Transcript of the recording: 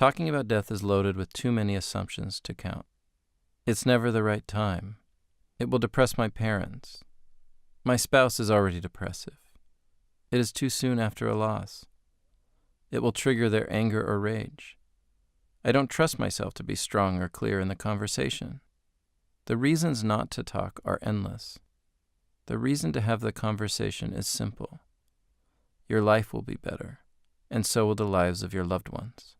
Talking about death is loaded with too many assumptions to count. It's never the right time. It will depress my parents. My spouse is already depressive. It is too soon after a loss. It will trigger their anger or rage. I don't trust myself to be strong or clear in the conversation. The reasons not to talk are endless. The reason to have the conversation is simple. Your life will be better, and so will the lives of your loved ones.